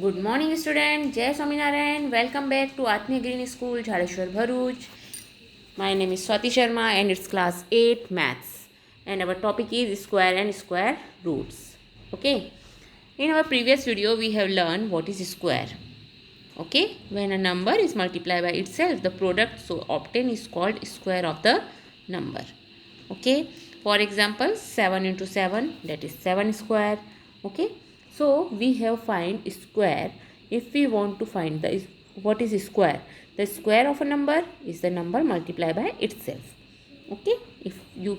Good morning, student. Jai Swaminarayan. Welcome back to Atmi Green School, Jhaleshwar Bharuch. My name is Swati Sharma and it's class 8 maths. And our topic is square and square roots. Okay. In our previous video, we have learned what is square. Okay. When a number is multiplied by itself, the product so obtained is called square of the number. Okay. For example, 7 into 7, that is 7 square. Okay. So we have find square. If we want to find the what is square, the square of a number is the number multiplied by itself. Okay. If you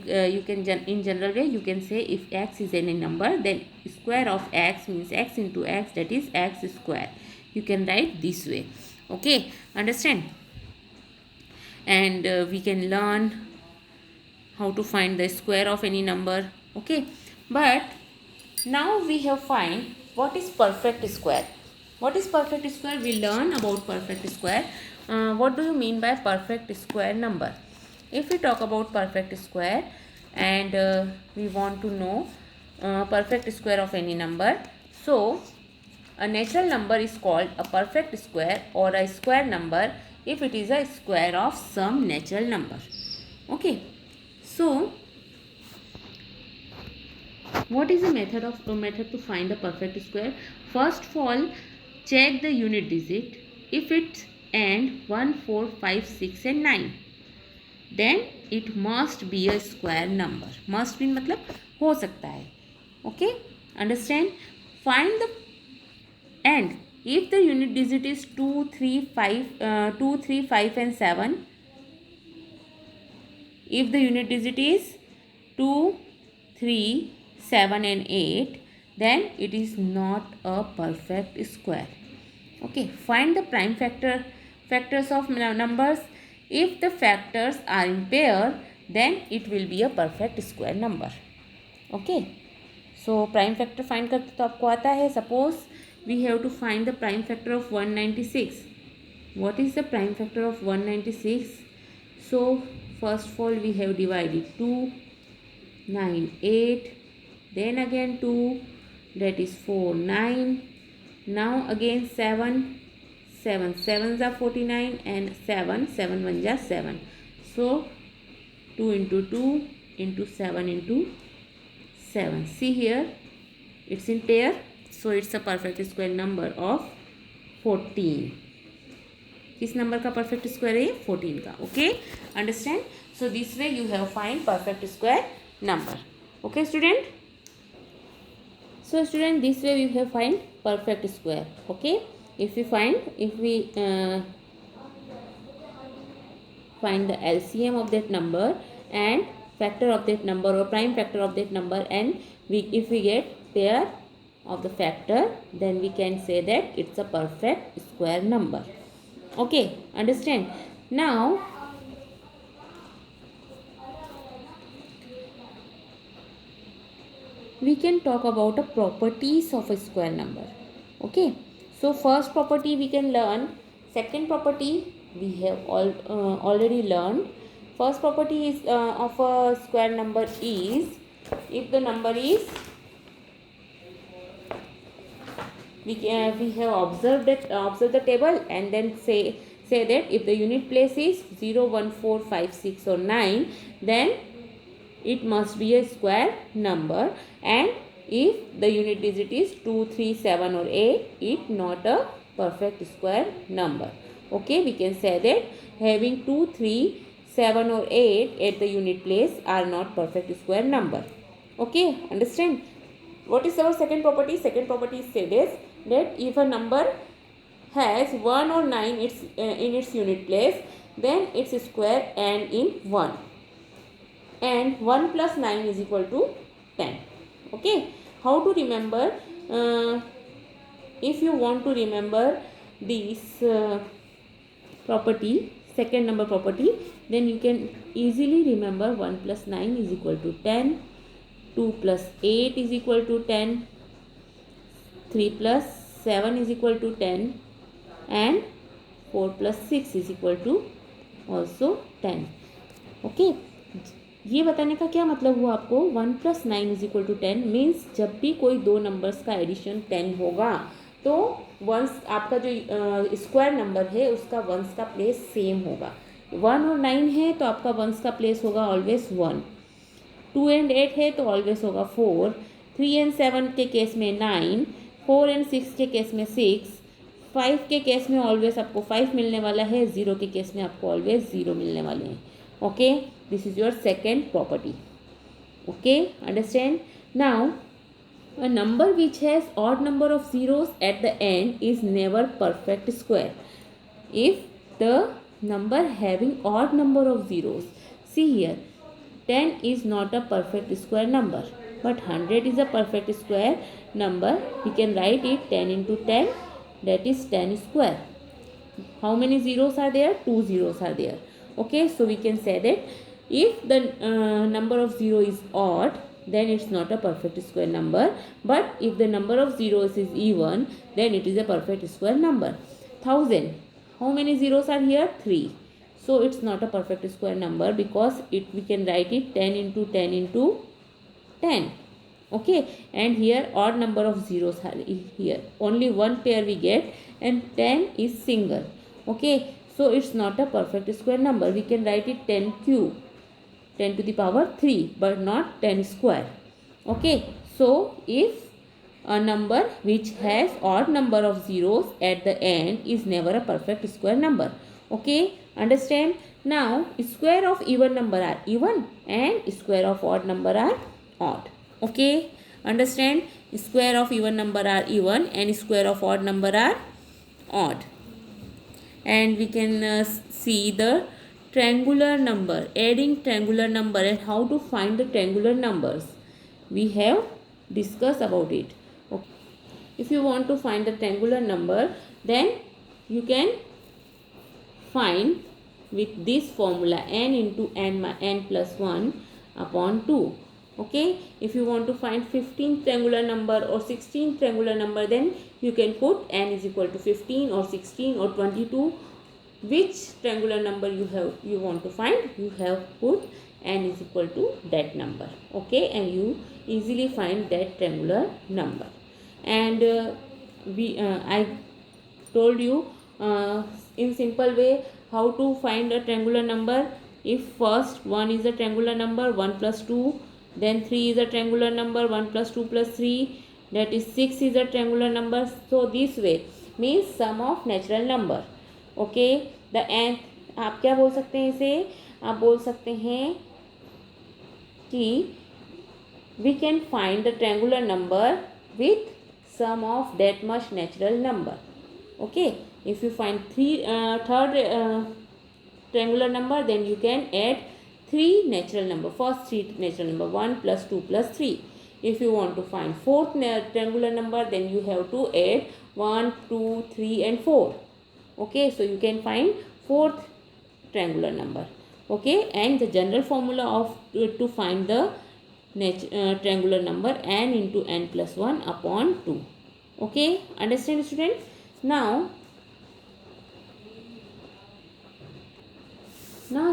can in general way you can say if x is any number, then square of x means x into x, that is x square. You can write this way. Okay, understand? And we can learn how to find the square of any number. Okay, but now we have find what is perfect square. What is perfect square? We learn about perfect square. What do you mean by perfect square number? If we talk about perfect square and we want to know perfect square of any number, so a natural number is called a perfect square or a square number if it is a square of some natural number. Okay, so what is the method to find the perfect square? First of all, check the unit digit. If it's and 1, 4, 5, 6 and 9, then it must be a square number. Must mean मतलब हो सकता है. Okay, understand? Find the and if the unit digit is 2, 3, 5 and 7, if the unit digit is 2, 3, 7 and 8, then it is not a perfect square. Okay, find the prime factors of numbers. If the factors are in pair, then it will be a perfect square number. Okay, so prime factor find करते तो आपको आता है. Suppose we have to find the prime factor of 196. What is the prime factor of 196? So first of all we have divided 2, 9, 8, then again 2, that is 4, 9. Now again 7, 7 sevens are 49 and 7, 7 ones are 7. So 2 into 2 into 7 into 7. See here, it's in pair, so it's a perfect square number of 14. किस number का perfect square है? 14 का. Okay, understand? So this way you have find perfect square number. Okay student? So student, this way you have find perfect square. Okay, if we find the LCM of that number and factor of that number or prime factor of that number, and if we get pair of the factor, then we can say that it's a perfect square number. Okay, understand? Now we can talk about the properties of a square number. Okay, so first property we can learn. Second property we have already learned. First property is of a square number is if the number is we have observed the table and then say that if the unit place is 0, 1, 4, 5, 6 or 9, then it must be a square number, and if the unit digit is 2, 3, 7 or 8, it not a perfect square number. Okay, we can say that having 2, 3, 7 or 8 at the unit place are not perfect square number. Okay, understand? What is our second property? Second property says that if a number has 1 or 9 in its unit place, then it's square and in 1. And 1 plus 9 is equal to 10. Okay, how to remember? If you want to remember this property, second number property, then you can easily remember 1 plus 9 is equal to 10, 2 plus 8 is equal to 10, 3 plus 7 is equal to 10, and 4 plus 6 is equal to also 10. Okay, ये बताने का क्या मतलब हुआ आपको? 1 plus 9 is equal to 10 means जब भी कोई दो नंबर्स का एडिशन 10 होगा तो वंस आपका जो स्क्वायर नंबर है उसका वंस का प्लेस सेम होगा। 1 और 9 है तो आपका वंस का प्लेस होगा ऑलवेज 1। 2 एंड 8 है तो ऑलवेज होगा 4। 3 एंड 7 के केस में 9। 4 एंड 6 के केस में 6। 5 के केस में ऑलवेज आपको 5 मिलने वाला है। 0 के केस में आपको ऑलवेज 0 मिलने वाले हैं। Okay, this is your second property. Okay, understand. Now a number which has odd number of zeros at the end is never perfect square. If the number having odd number of zeros, see here, 10 is not a perfect square number, but 100 is a perfect square number. We can write it 10 into 10, that is 10 square. How many zeros are there? 2 zeros are there. Okay, so we can say that if the number of zero is odd, then it's not a perfect square number, but if the number of zeros is even, then it is a perfect square number. 1000, how many zeros are here? 3. So it's not a perfect square number because we can write it 10 into 10 into 10. Okay, and here odd number of zeros are here, only one pair we get, and 10 is single. Okay, so it's not a perfect square number. We can write it 10 cube, 10 to the power 3, but not 10 square. Okay, so if a number which has odd number of zeros at the end is never a perfect square number. Okay, understand. Now square of even number are even and square of odd number are odd. Okay, understand. Square of even number are even and square of odd number are odd. And we can see the triangular number, adding triangular number, and how to find the triangular numbers. We have discussed about it. Okay. If you want to find the triangular number, then you can find with this formula n into n plus 1 upon 2. Okay, if you want to find 15 triangular number or 16 triangular number, then you can put n is equal to 15 or 16 or 22. Which triangular number you want to find, you have put n is equal to that number. Okay, and you easily find that triangular number. And I told you in simple way how to find a triangular number. If first 1 is a triangular number, 1 plus 2, then 3 is a triangular number, 1 plus 2 plus 3, that is 6 is a triangular number. So this way means sum of natural number. Okay, the N, आप क्या बोल सकते हैं इसे? आप बोल सकते हैं कि we can find the triangular number with sum of that much natural number. Okay, if you find third triangular number, then you can add 3 natural number, first 3 natural number, 1 plus 2 plus 3. If you want to find fourth triangular number, then you have to add 1, 2, 3 and 4. Okay, so you can find fourth triangular number. Okay, and the general formula of to find the triangular number, n into n plus 1 upon 2. Okay, understand students? Now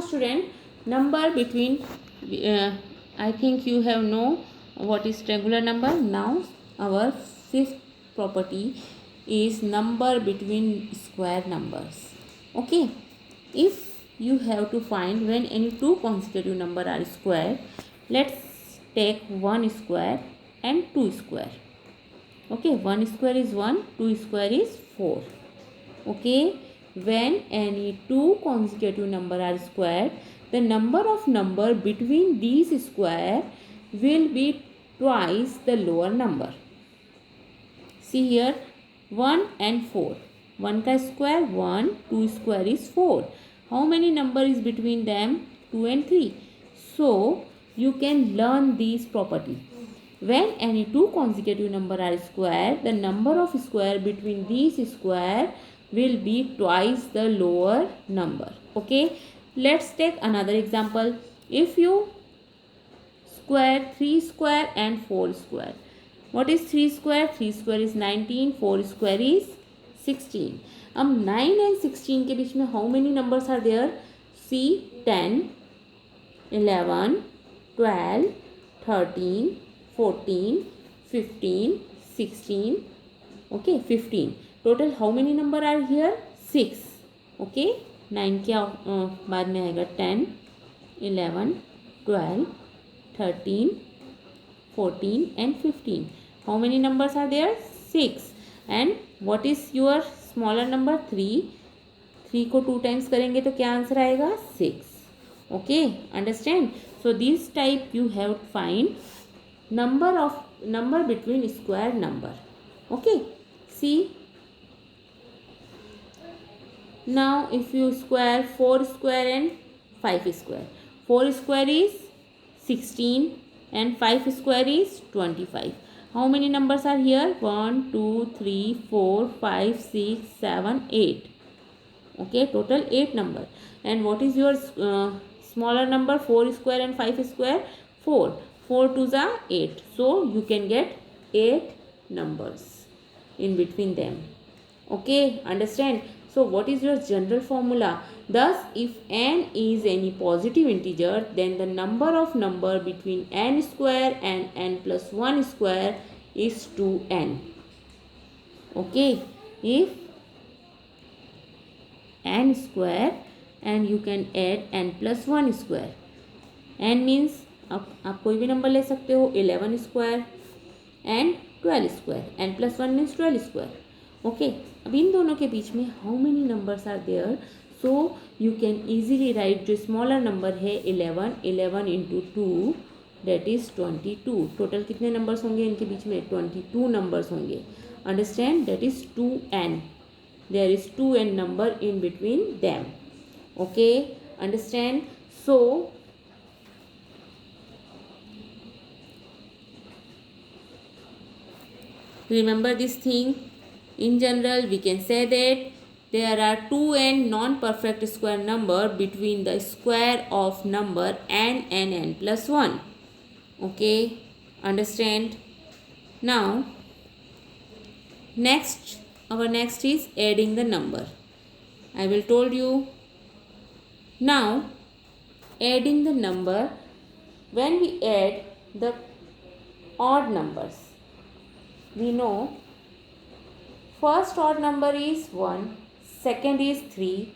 student, number between I think you have know what is triangular number. Now our fifth property is number between square numbers. Okay, if you have to find when any two consecutive number are square, let's take 1 square and 2 square. Okay, 1 square is 1, 2 square is 4. Okay, when any two consecutive number are squared, the number of number between these square will be twice the lower number. See here, 1 and 4. 1 का square 1, 2 square is 4. How many number is between them? 2 and 3. So you can learn these property. When any two consecutive number are square, the number of square between these square will be twice the lower number. Okay, let's take another example. If you square 3 square and 4 square, what is 3 square? 3 square is 19, 4 square is 16. अब 9 and 16 के बीच में how many numbers are there? See, 10, 11, 12, 13, 14, 15, 16, Okay, 15. Total how many number are here? 6. Okay, 9 क्या बाद में आएगा? 10, 11, 12, 13, 14 and 15. How many numbers are there? 6. And what is your smaller number? 3. 3 को 2 times करेंगे तो क्या आंसर आएगा? 6. Okay, understand? So this type you have to find number between square number. Okay, see, now if you square 4 square and 5 square, 4 square is 16 and 5 square is 25. How many numbers are here? 1, 2, 3, 4, 5, 6, 7, 8. Okay, total 8 number. And what is your smaller number? 4 square and 5 square? 4. 4 2s are 8. So you can get 8 numbers in between them. Okay, understand? So what is your general formula? Thus, if n is any positive integer, then the number between n square and n plus 1 square is 2n. Okay, if n square and you can add n plus 1 square. n means आप कोई भी number ले सकते हो, 11 square and 12 square. n plus 1 means 12 square. Okay, अब इन दोनों के बीच में how many numbers are there? So you can easily write जो स्मॉलर नंबर है 11, 11 इंटू 2 दैट इज 22. टोटल कितने नंबर्स होंगे इनके बीच में? 22 नंबर्स होंगे. Understand? That is 2n. There is 2n number in between them. Okay, understand? So remember this thing. In general, we can say that there are 2n non-perfect square number between the square of number n and n plus 1. Okay, understand? Now our next is adding the number. I will told you. Now adding the number, when we add the odd numbers, we know first odd number is 1, second is 3,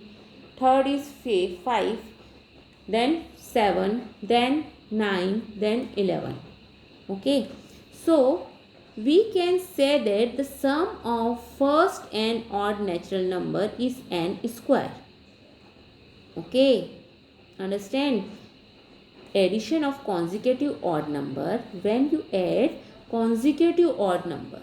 third is 5, then 7, then 9, then 11. Okay, so we can say that the sum of first n odd natural number is n square. Okay, understand? Addition of consecutive odd number. When you add consecutive odd number,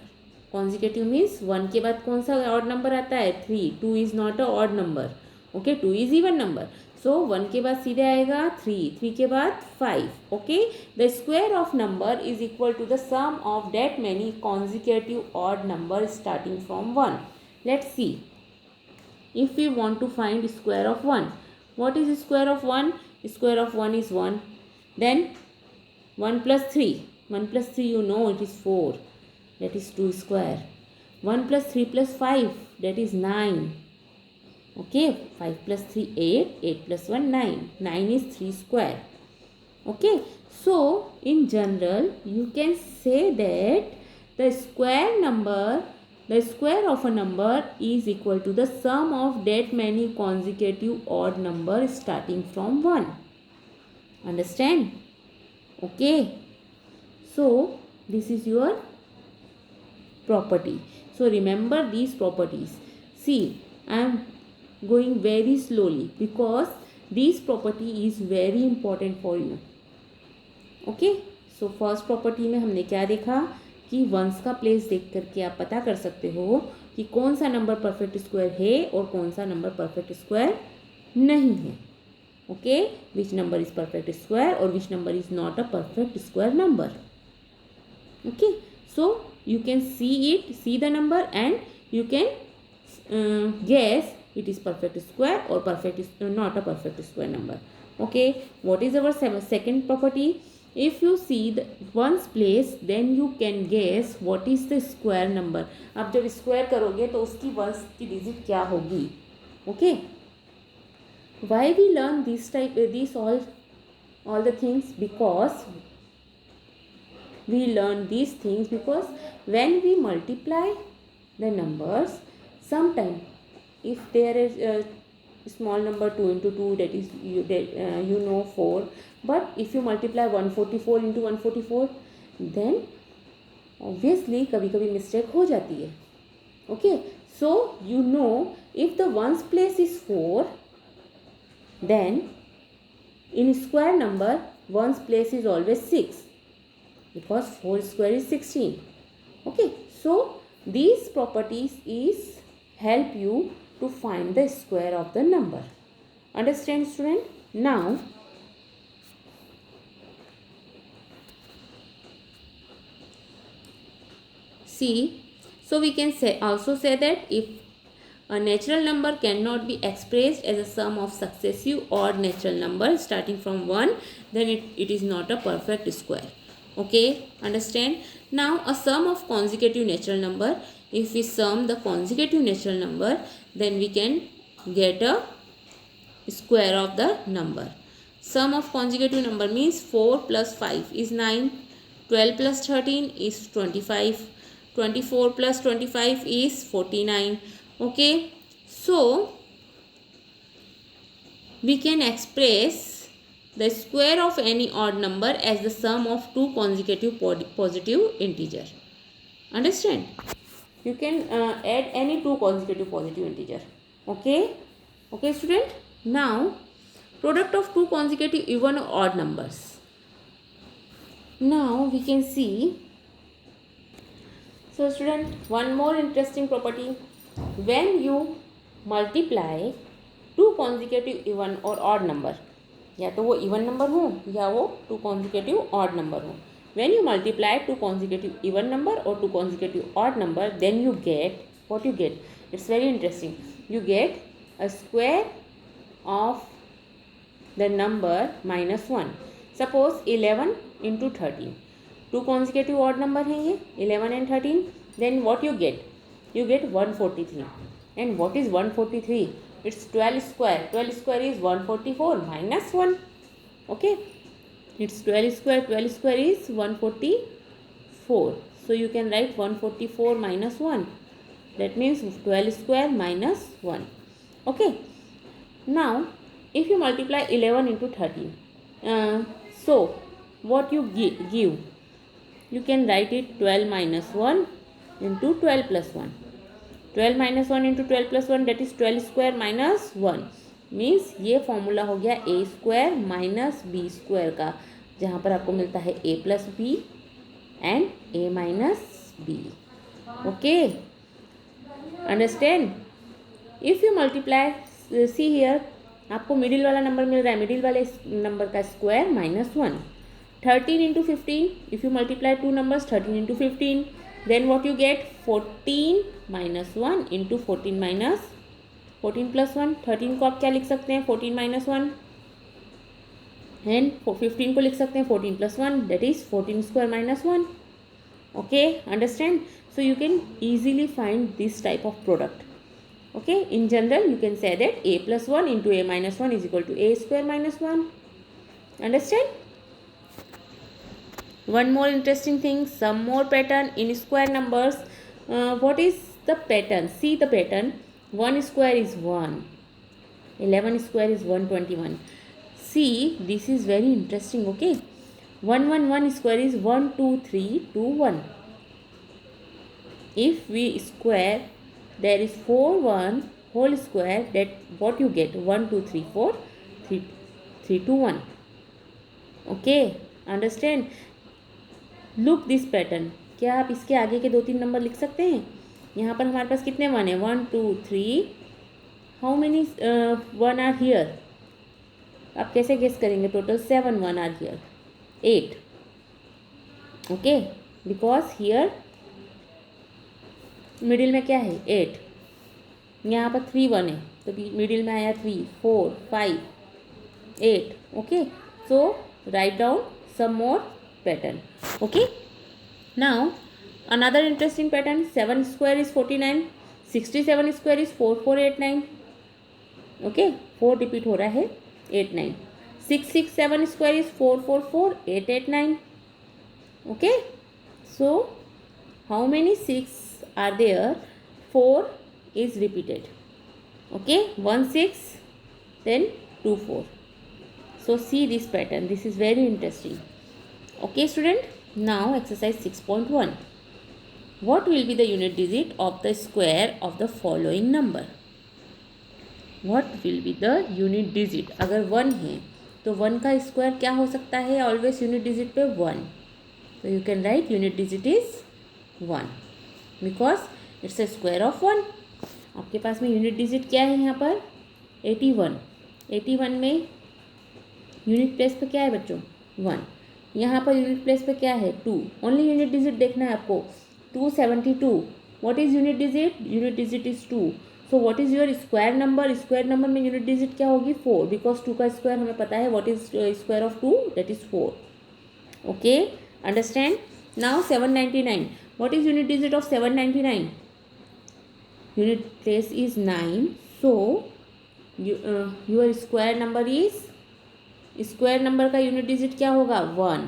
consecutive means 1 के बाद कौन सा odd number आता है? 3. 2 is not a odd number. Okay, 2 is even number. So 1 के बाद सीधे आएगा 3, 3 के बाद 5. Okay, the square of number is equal to the sum of that many consecutive odd numbers starting from 1. Let's see. If we want to find square of 1, what is square of 1? Square of 1 is 1. Then 1 plus 3. 1 plus 3 you know it is 4. That is 2 square. 1 plus 3 plus 5. That is 9. Okay, 5 plus 3 8, 8 plus 1 9. 9 is 3 square. Okay, so in general you can say that the square of a number is equal to the sum of that many consecutive odd numbers starting from 1. Understand? Okay, so this is your property. So remember these properties. See, I am going very slowly because this property is very important for you. Okay, so first property में हमने क्या देखा कि once का place देख करके आप पता कर सकते हो कि कौन सा नंबर परफेक्ट स्क्वायर है और कौन सा नंबर परफेक्ट स्क्वायर नहीं है. Okay, which number is perfect square or which number is not a perfect square number. Okay, so you can see the number and you can guess it is perfect square or not a perfect square number. Okay, what is our second property? If you see the ones place, then you can guess what is the square number. आप जब square करोगे तो उसकी once की digit क्या होगी. Okay, why we learn these all the things? Because we learn these things because when we multiply the numbers, sometime if there is a small number 2 into 2, that is you know 4, but if you multiply 144 into 144, then obviously कभी कभी mistake हो जाती है. Okay, so you know if the ones place is 4, then in square number ones place is always 6, because 4 square is 16. Okay, so these properties is help you to find the square of the number. Understand, student? Now see, so we can also say that if a natural number cannot be expressed as a sum of successive odd natural numbers starting from 1, then it is not a perfect square. Okay, understand? Now a sum of consecutive natural number, if we sum the consecutive natural number, then we can get a square of the number. Sum of consecutive number means 4 plus 5 is 9, 12 plus 13 is 25, 24 plus 25 is 49. Okay, so we can express the square of any odd number as the sum of two consecutive positive integer. Understand? You can add any two consecutive positive integer. Okay, okay student. Now product of two consecutive even or odd numbers. Now we can see. So student, one more interesting property. When you multiply two consecutive even or odd number, या तो वो even number हो या वो two consecutive odd number हो, when you multiply two consecutive even number or two consecutive odd number, then you get what you get. It's very interesting. You get a square of the number minus 1. Suppose 11 into 13. Two consecutive odd number है ये 11 and 13. Then what you get? You get 143. And what is 143? It's 12 square. 12 square is 144 minus 1. Okay. It's 12 square. 12 square is 144. So you can write 144 minus 1. That means 12 square minus 1. Okay. Now, if you multiply 11 into 13, so what you give? You can write it 12 minus 1 into 12 plus 1. 12 minus 1 into 12 plus 1, that is 12 square minus 1. Means ये formula हो गया a square minus B square का, जहाँ पर आपको मिलता है a plus B and a minus B. Okay, understand? If you multiply, see here, आपको मिडिल वाला नंबर मिल रहा है, मिडिल वाले नंबर का square minus 1. 13 into 15, if you multiply two numbers 13 into 15, then what you get? 14 minus 1 into 14 minus 14 plus 1. 13 को आप क्या लिख सकते हैं? 14 minus 1. एंड 15 को लिख सकते हैं 14 plus 1, that is 14 square minus 1. Okay, understand? So you can easily find this type of product. Okay, in general you can say that a plus 1 into a minus 1 is equal to a square minus 1. Understand? One more interesting thing, some more pattern in square numbers. What is the pattern? See the pattern. 1 square is 1. 11 square is 121. See, this is very interesting. Okay, 111 square is 1 2 3 2 1. If we square, there is 4 1 whole square, that what you get? 1 2 3 4 3 3 2 1. Okay, understand? Look this pattern. क्या आप इसके आगे के 2-3 number लिख सकते हैं? यहाँ पर हमारे पास कितने 1 है? 1 2 3. How many 1 are here? आप कैसे गेस करेंगे? Total 7 1 are here. 8. Okay, because here middle में क्या है? 8. यहाँ पर 3 1 है, तो मिडिल में आया 3 4 5 8. Okay, so write down some more pattern. Okay, now another interesting pattern. 7 square is 49. 67 square is 4489. Okay, 4 repeat हो रहा है 89. 667 square is 444889. Okay, so how many 6 are there 4 is repeated. Okay, 1 6, then 2 4. So see this pattern. This is very interesting. Okay student, now exercise 6.1. What will be the unit digit of the square of the following number? What will be the unit digit? अगर 1 है तो 1 का square क्या हो सकता है? Always unit digit पे 1. So you can write unit digit is 1 because it's a square of 1. आपके पास में यूनिट डिजिट क्या है यहाँ पर? 81. 81 में यूनिट प्लेस पे क्या है बच्चों? 1. यहाँ पर यूनिट प्लेस पे क्या है? 2. ओनली यूनिट डिजिट देखना है आपको. 272. What is unit digit? Unit digit is 2. So what is your square number? Square number में यूनिट डिजिट क्या होगी? 4, बिकॉज 2 का स्क्वायर हमें पता है. What is square of 2? That is 4. Okay, understand. Now 799. What is unit digit of 799? Unit place is 9. So your square number is, square number का unit digit क्या होगा? 1.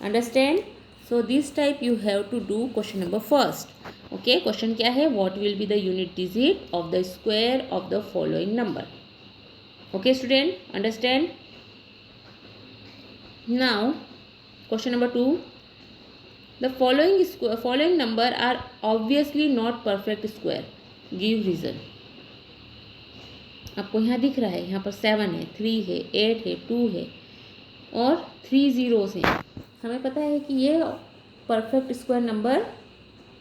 Understand. So this type you have to do question number first. Okay, question क्या है? What will be the unit digit of the square of the following number. Okay student, understand. Now question number 2. The following number are obviously not perfect square. Give reason. आपको यहाँ दिख रहा है, यहाँ पर 7 है, 3 है, 8 है, 2 है और 3 ज़ीरोस हैं. हमें पता है कि ये परफेक्ट स्क्वायर नंबर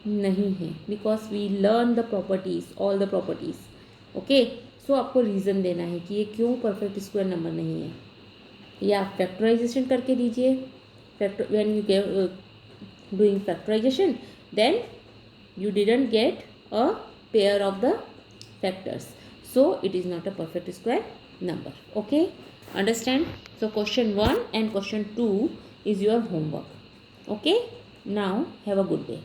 नहीं है because we learn the properties, all the properties. Okay, so आपको रीज़न देना है कि ये क्यों परफेक्ट स्क्वायर नंबर नहीं है. या आप फैक्टराइजेशन करके दीजिए. When you doing factorisation then you didn't get a pair of the factors, so it is not a perfect square number. Okay, understand. So question 1 and question 2 is your homework. Okay, now have a good day.